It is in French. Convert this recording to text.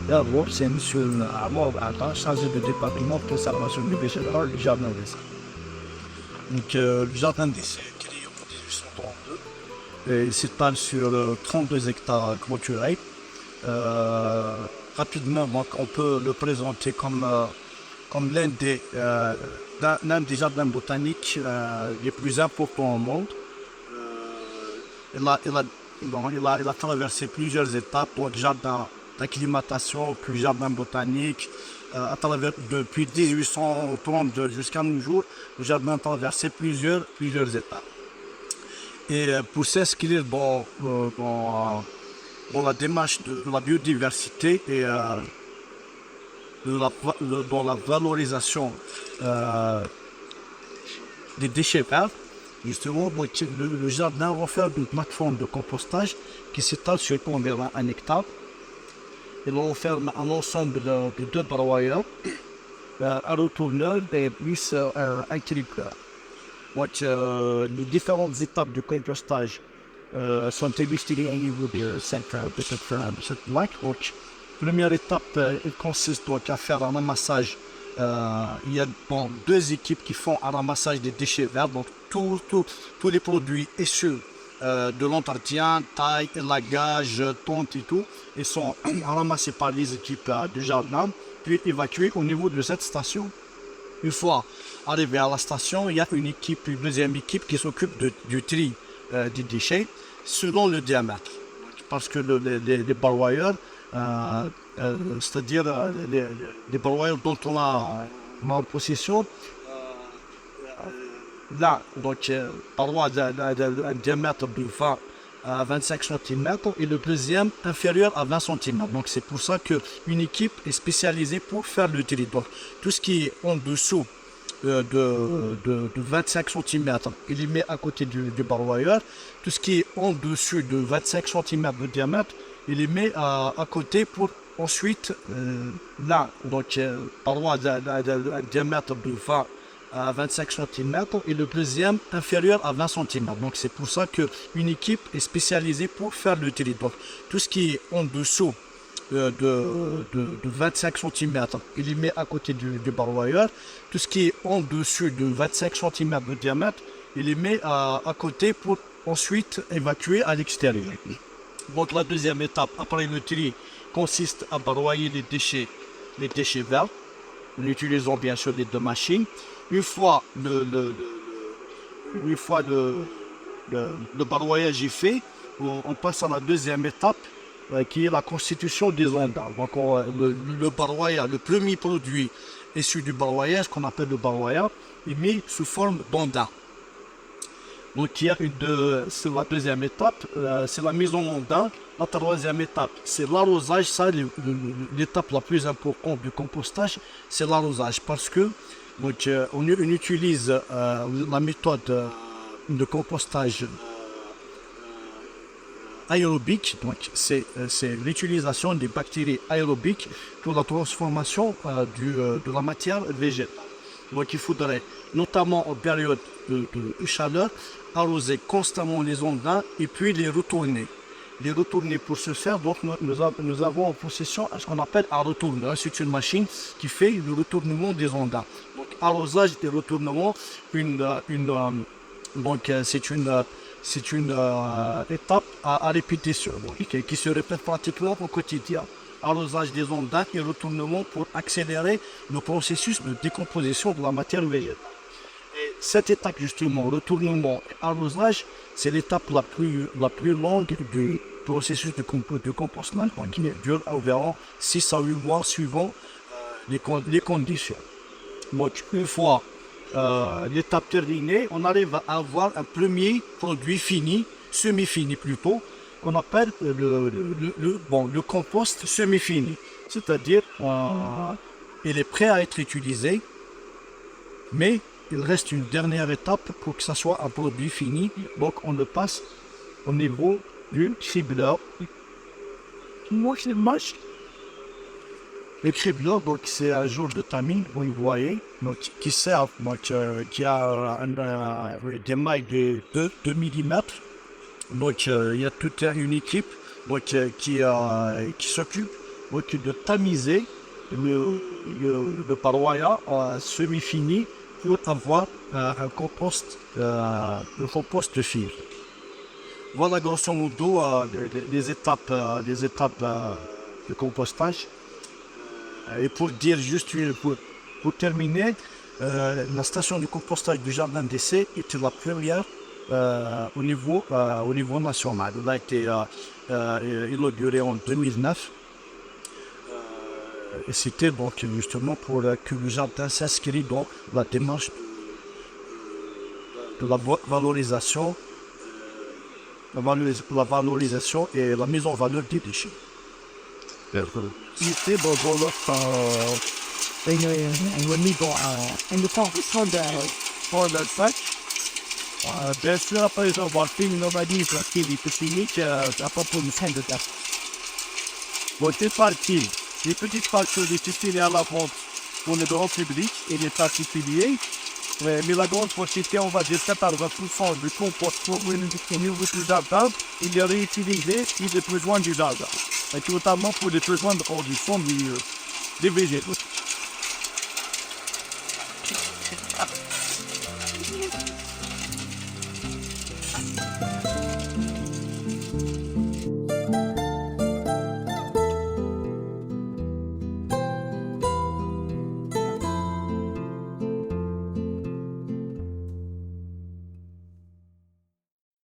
D'abord, c'est monsieur Amor Adam, chargé de département de conservation du végétal du jardin d'essai. Donc, le jardin d'essai, créé en 1832, et il s'étale sur 32 hectares clôturés. Euh, Rapidement, donc, on peut le présenter comme l'un des jardins botaniques les plus importants au monde. Il a traversé plusieurs étapes, donc jardin d'acclimatation, puis jardin botanique. Depuis 1832 jusqu'à nos jours, le jardin a traversé plusieurs étapes. Et pour s'inscrire dans la démarche de la biodiversité et dans la valorisation euh, des déchets verts, justement, le jardin va faire une plateforme de compostage qui s'étale sur environ un hectare. Il va faire un ensemble de deux broyeurs, un retourneur et plus un clipper. Donc, les différentes étapes du compostage sont illustrées au niveau de cette plaque. Donc, première étape, il consiste donc à faire un ramassage. Il y a deux équipes qui font un ramassage des déchets verts. Donc, tous les produits issus de l'entretien, taille, élagage, tonte et tout, ils sont ramassés par les équipes du jardin, puis évacués au niveau de cette station. Une fois arrivé à la station, il y a une deuxième équipe qui s'occupe du tri des déchets selon le diamètre. Parce que les broyeurs, c'est-à-dire les broyeurs dont on a en possession, là, donc, paroi d'un diamètre de 20 à 25 cm et le deuxième inférieur à 20 cm. Donc, c'est pour ça qu'une équipe est spécialisée pour faire le tri. Donc, tout ce qui est en dessous de 25 cm, il est mis à côté du broyeur. Tout ce qui est en dessus de 25 cm de diamètre, il est mis à côté pour ensuite, là, donc, paroi d'un diamètre de 20 à 25 cm et le deuxième inférieur à 20 cm. Donc c'est pour ça qu'une équipe est spécialisée pour faire le tri. Donc tout ce qui est en dessous de 25 cm, il est mis à côté du broyeur. Tout ce qui est en dessus de 25 cm de diamètre, il est mis à côté pour ensuite évacuer à l'extérieur. Donc la deuxième étape après le tri consiste à broyer les déchets verts, en utilisant bien sûr les deux machines. Une fois le broyage est fait, on passe à la deuxième étape qui est la constitution des ondins. Donc le broyage, le premier produit issu du broyage qu'on appelle le broyage est mis sous forme d'ondin. Donc c'est la deuxième étape, c'est la mise en ondin. La troisième étape, c'est l'arrosage. Ça, l'étape la plus importante du compostage, c'est l'arrosage parce que donc, on utilise la méthode de compostage aérobique. Donc, c'est l'utilisation des bactéries aérobiques pour la transformation de la matière végétale. Donc, il faudrait, notamment en période de chaleur, arroser constamment les ondins et puis les retourner. Pour ce faire, donc nous avons en possession ce qu'on appelle un retourneur. C'est une machine qui fait le retournement des ondins. Donc arrosage et retournement, c'est une étape à répétition qui se répète pratiquement au quotidien. Arrosage des ondins et retournement pour accélérer le processus de décomposition de la matière végétale. Et cette étape justement, retournement et arrosage, c'est l'étape la plus longue du processus de compostage qui dure environ 6 à 8 mois suivant les conditions. Donc une fois l'étape terminée, on arrive à avoir un premier produit fini, semi-fini plutôt, qu'on appelle le compost semi-fini. C'est-à-dire, il est prêt à être utilisé, mais il reste une dernière étape pour que ça soit un produit fini. Donc on le passe au niveau du cribleur. Le cribleur, donc c'est un jour de tamis, vous voyez, donc, qui sert, donc, qui a des mailles de 2 mm. Donc il y a toute une équipe donc, qui s'occupe donc de tamiser le parois semi-fini pour avoir un compost, le compost de fil. Voilà grosso modo les étapes de compostage. Et pour dire juste pour terminer, la station de compostage du jardin d'essai était la première au niveau national. Elle a été inaugurée en 2009. Et c'était donc justement pour que le jardin s'inscrit dans la démarche de la valorisation, la valorisation et la mise en valeur des déchets. C'était dans notre and the focus for the such. Bien sûr, après avoir fait une nomadie l'activité physique, à propos du centre de taf. Bon, c'est parti. Les petites factures difficiles à la vente pour le grand public et les particuliers. Mais la grande quantité, on va dire 80% du compost pour au niveau du jardin, il est réutilisé si les besoins du jardin. Et notamment pour les besoins de production des végétaux.